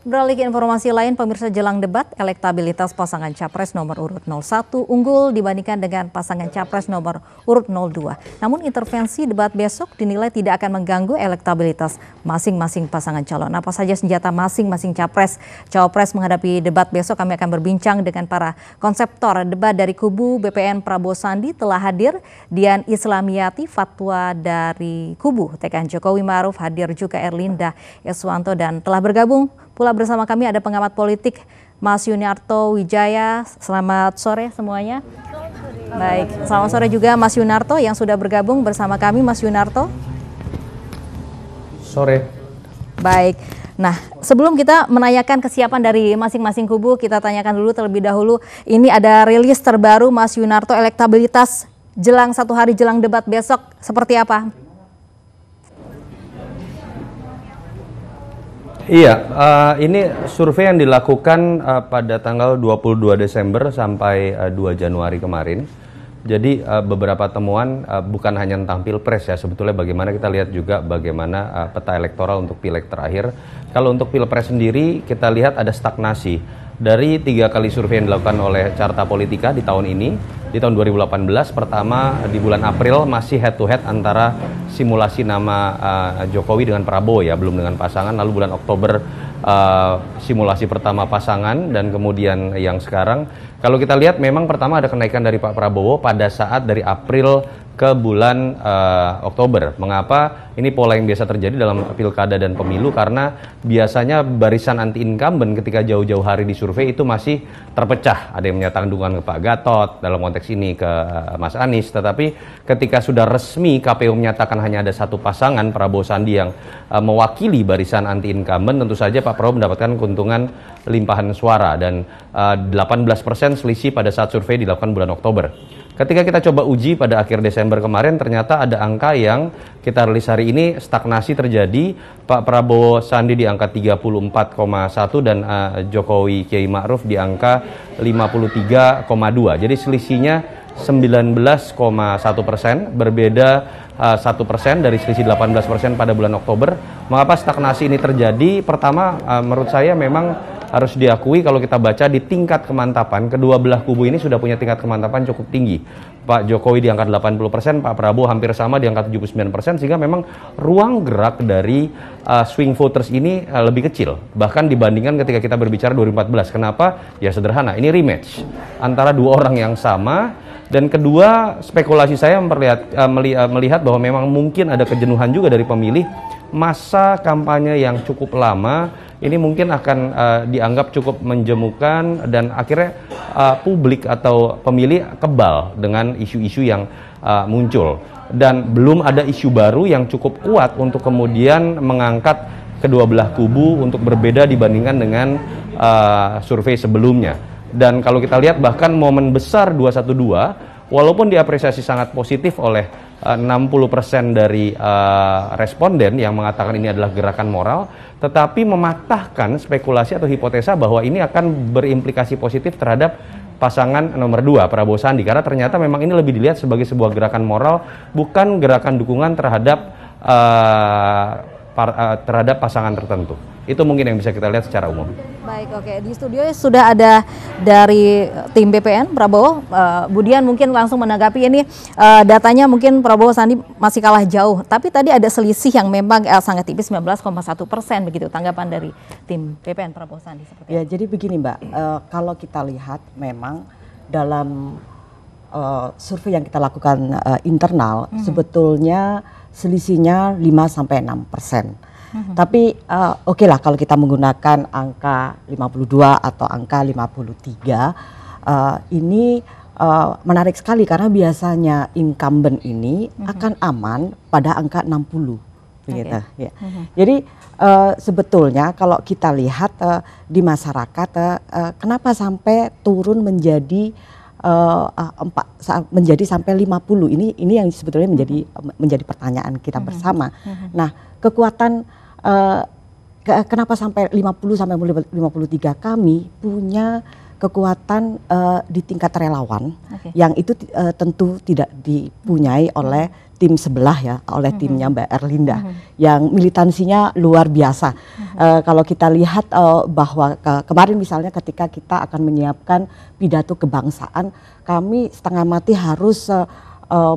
Beralih ke informasi lain, pemirsa, jelang debat, elektabilitas pasangan Capres nomor urut 01 unggul dibandingkan dengan pasangan Capres nomor urut 02. Namun intervensi debat besok dinilai tidak akan mengganggu elektabilitas masing-masing pasangan calon. Apa saja senjata masing-masing Cawapres menghadapi debat besok? Kami akan berbincang dengan para konseptor debat dari kubu BPN Prabowo Sandi. Telah hadir Dian Islamiyati, fatwa dari kubu TKN Jokowi Ma'ruf, hadir juga Erlinda Eswanto, dan telah bergabung pula bersama kami ada pengamat politik Mas Yunarto Wijaya. Selamat sore semuanya. Baik, selamat sore juga Mas Yunarto yang sudah bergabung bersama kami. Mas Yunarto. Sore. Baik. Nah, sebelum kita menanyakan kesiapan dari masing-masing kubu, kita tanyakan dulu terlebih dahulu. Ini ada rilis terbaru Mas Yunarto, elektabilitas jelang satu hari jelang debat besok seperti apa? Iya, ini survei yang dilakukan pada tanggal 22 Desember sampai 2 Januari kemarin. Jadi beberapa temuan bukan hanya tentang Pilpres ya, sebetulnya bagaimana kita lihat juga bagaimana peta elektoral untuk Pileg terakhir. Kalau untuk Pilpres sendiri kita lihat ada stagnasi. Dari 3 kali survei yang dilakukan oleh Carta Politika di tahun ini, di tahun 2018, pertama di bulan April masih head to head antara simulasi nama Jokowi dengan Prabowo ya, belum dengan pasangan. Lalu bulan Oktober simulasi pertama pasangan, dan kemudian yang sekarang. Kalau kita lihat memang pertama ada kenaikan dari Pak Prabowo pada saat dari April ke bulan Oktober. Mengapa? Ini pola yang biasa terjadi dalam pilkada dan pemilu, karena biasanya barisan anti incumbent ketika jauh-jauh hari di survei itu masih terpecah. Ada yang menyatakan dukungan ke Pak Gatot, dalam konteks ini ke Mas Anies. Tetapi ketika sudah resmi KPU menyatakan hanya ada satu pasangan Prabowo Sandi yang mewakili barisan anti incumbent, tentu saja Pak Prabowo mendapatkan keuntungan limpahan suara, dan 18% selisih pada saat survei dilakukan bulan Oktober. Ketika kita coba uji pada akhir Desember kemarin, ternyata ada angka yang kita rilis hari ini stagnasi terjadi. Pak Prabowo Sandi di angka 34,1 dan Jokowi Kiai Ma'ruf di angka 53,2. Jadi selisihnya 19,1%, berbeda 1% dari selisih 18% pada bulan Oktober. Mengapa stagnasi ini terjadi? Pertama, menurut saya memang harus diakui kalau kita baca di tingkat kemantapan, kedua belah kubu ini sudah punya tingkat kemantapan cukup tinggi. Pak Jokowi di angka 80%, Pak Prabowo hampir sama di angka 79%, sehingga memang ruang gerak dari swing voters ini lebih kecil, bahkan dibandingkan ketika kita berbicara 2014. Kenapa? Ya sederhana, ini rematch antara dua orang yang sama. Dan kedua, spekulasi saya melihat bahwa memang mungkin ada kejenuhan juga dari pemilih. Masa kampanye yang cukup lama ini mungkin akan dianggap cukup menjemukan, dan akhirnya publik atau pemilih kebal dengan isu-isu yang muncul. Dan belum ada isu baru yang cukup kuat untuk kemudian mengangkat kedua belah kubu untuk berbeda dibandingkan dengan survei sebelumnya. Dan kalau kita lihat bahkan momen besar 212, walaupun diapresiasi sangat positif oleh 60% dari responden yang mengatakan ini adalah gerakan moral, tetapi mematahkan spekulasi atau hipotesa bahwa ini akan berimplikasi positif terhadap pasangan nomor 2 Prabowo Sandi, karena ternyata memang ini lebih dilihat sebagai sebuah gerakan moral, bukan gerakan dukungan terhadap pasangan tertentu. Itu mungkin yang bisa kita lihat secara umum. Baik, oke. Di studio sudah ada dari tim BPN Prabowo, Budian mungkin langsung menanggapi ini. Datanya mungkin Prabowo Sandi masih kalah jauh, tapi tadi ada selisih yang memang sangat tipis, 19,1% begitu. Tanggapan dari tim BPN Prabowo Sandi seperti ya, jadi begini Mbak, kalau kita lihat memang dalam survei yang kita lakukan internal, sebetulnya selisihnya 5-6%. Tapi oke lah kalau kita menggunakan angka 52 atau angka 53, ini menarik sekali karena biasanya incumbent ini akan aman pada angka 60. Begitu, ya. Jadi sebetulnya kalau kita lihat di masyarakat, kenapa sampai turun menjadi sampai 50, ini yang sebetulnya menjadi pertanyaan kita bersama. Nah, kekuatan kenapa sampai 50 sampai 53, kami punya kekuatan di tingkat relawan yang itu tentu tidak dipunyai oleh tim sebelah ya, oleh timnya Mbak Erlinda yang militansinya luar biasa. Kalau kita lihat bahwa kemarin misalnya ketika kita akan menyiapkan pidato kebangsaan, kami setengah mati harus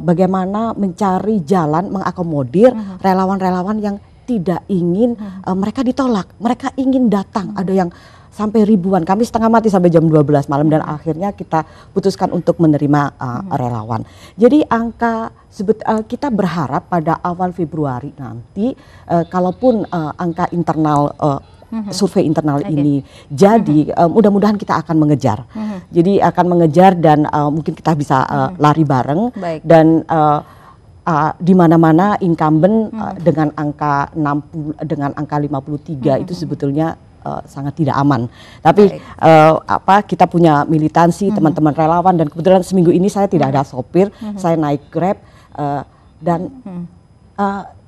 bagaimana mencari jalan mengakomodir relawan-relawan yang tidak ingin mereka ditolak, mereka ingin datang. Ada yang sampai ribuan, kami setengah mati sampai jam 12 malam dan akhirnya kita putuskan untuk menerima relawan. Jadi kita berharap pada awal Februari nanti kalaupun angka internal survei internal ini jadi mudah-mudahan kita akan mengejar. Jadi akan mengejar dan mungkin kita bisa lari bareng. Dan di mana-mana incumbent dengan angka 60 dengan angka 53 itu sebetulnya sangat tidak aman. Tapi kita punya militansi teman-teman relawan dan kebetulan seminggu ini saya tidak ada sopir, saya naik Grab dan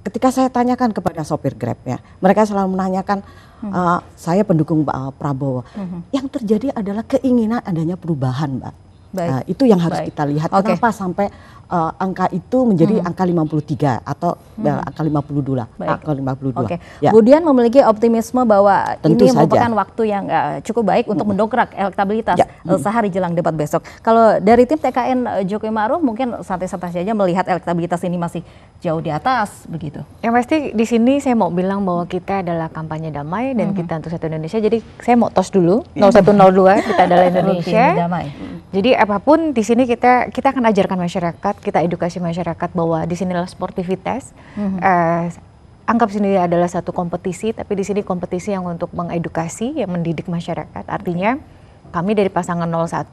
ketika saya tanyakan kepada sopir Grabnya, mereka selalu menanyakan saya pendukung Prabowo. Yang terjadi adalah keinginan adanya perubahan, Mbak. Itu yang harus kita lihat. Kenapa sampai angka itu menjadi angka 53 atau angka 52 lah. Angka 52. Kemudian memiliki optimisme bahwa tentu ini saja merupakan waktu yang cukup baik untuk mendongkrak elektabilitas sehari jelang debat besok. Kalau dari tim TKN Jokowi Ma'ruf mungkin santai-santai saja melihat elektabilitas ini masih jauh di atas begitu. Yang pasti di sini saya mau bilang bahwa kita adalah kampanye damai dan kita untuk satu Indonesia. Jadi saya mau tos dulu 0102 kita adalah Indonesia. Jadi apapun di sini kita akan ajarkan masyarakat, kita edukasi masyarakat bahwa di sinilah sportivitas. Anggap sendiri adalah satu kompetisi, tapi di sini kompetisi yang untuk mengedukasi, yang mendidik masyarakat. Artinya kami dari pasangan 01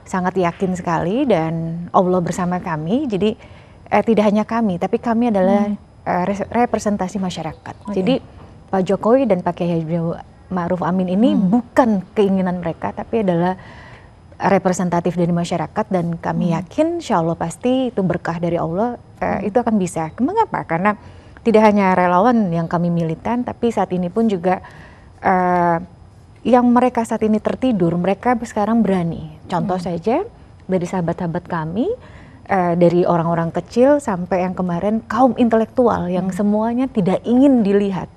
sangat yakin sekali dan Allah bersama kami. Jadi tidak hanya kami, tapi kami adalah representasi masyarakat. Jadi Pak Jokowi dan Pak Kiai Ma'ruf Amin ini bukan keinginan mereka, tapi adalah representatif dari masyarakat dan kami yakin insya Allah pasti itu berkah dari Allah, itu akan bisa. Mengapa? Karena tidak hanya relawan yang kami militan, tapi saat ini pun juga yang mereka saat ini tertidur, mereka sekarang berani. Contoh saja dari sahabat-sahabat kami, dari orang-orang kecil sampai yang kemarin kaum intelektual yang semuanya tidak ingin dilihat.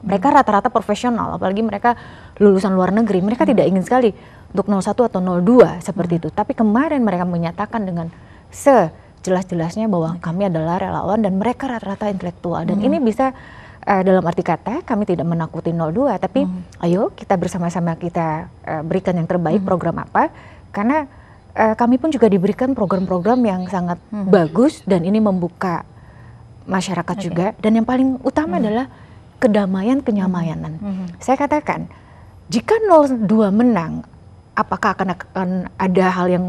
Mereka rata-rata profesional, apalagi mereka lulusan luar negeri, mereka tidak ingin sekali untuk 01 atau 02 seperti itu. Tapi kemarin mereka menyatakan dengan sejelas-jelasnya bahwa kami adalah relawan dan mereka rata-rata intelektual. Dan ini bisa dalam arti kata kami tidak menakuti 02, tapi ayo kita bersama-sama kita berikan yang terbaik program apa. Karena kami pun juga diberikan program-program yang sangat bagus dan ini membuka masyarakat juga. Dan yang paling utama adalah kedamaian, kenyamanan. Saya katakan, jika 02 menang, apakah akan ada hal yang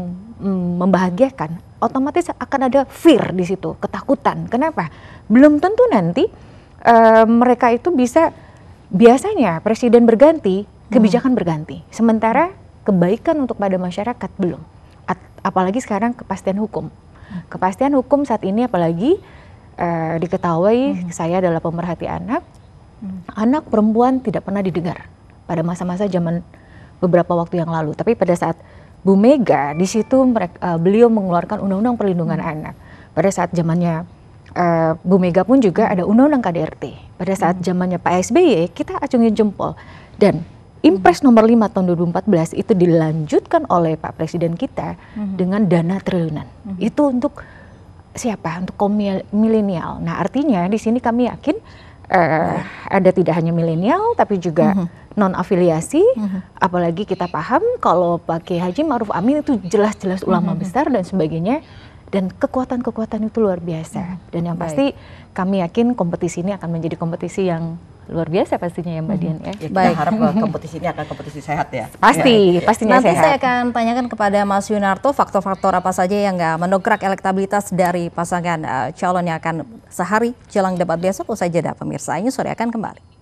membahagiakan? Otomatis akan ada fear di situ, ketakutan. Kenapa? Belum tentu nanti mereka itu bisa, biasanya presiden berganti, kebijakan berganti. Sementara kebaikan untuk pada masyarakat belum. Apalagi sekarang kepastian hukum. Kepastian hukum saat ini apalagi diketahui saya adalah pemerhati anak. Anak perempuan tidak pernah didengar pada masa-masa zaman beberapa waktu yang lalu. Tapi pada saat Bu Mega di situ beliau mengeluarkan Undang-Undang Perlindungan Anak. Pada saat zamannya Bu Mega pun juga ada Undang-Undang KDRT. Pada saat zamannya Pak SBY kita acungin jempol. Dan Impres nomor 5 tahun 2014 itu dilanjutkan oleh Pak Presiden kita dengan dana triliunan. Itu untuk siapa? Untuk kaum milenial. Nah, artinya di sini kami yakin ada tidak hanya milenial tapi juga non afiliasi, apalagi kita paham kalau Pak Kiai Haji Ma'ruf Amin itu jelas-jelas ulama besar dan sebagainya, dan kekuatan-kekuatan itu luar biasa. Dan yang pasti kami yakin kompetisi ini akan menjadi kompetisi yang luar biasa pastinya ya Mbak Dian ya. Kita harap kompetisi ini akan kompetisi sehat ya. Pasti, pastinya Nanti sehat. saya akan tanyakan kepada Mas Yunarto faktor-faktor apa saja yang mendongkrak elektabilitas dari pasangan calon yang akan sehari jelang debat besok. Usai jeda pemirsa, ini sore akan kembali.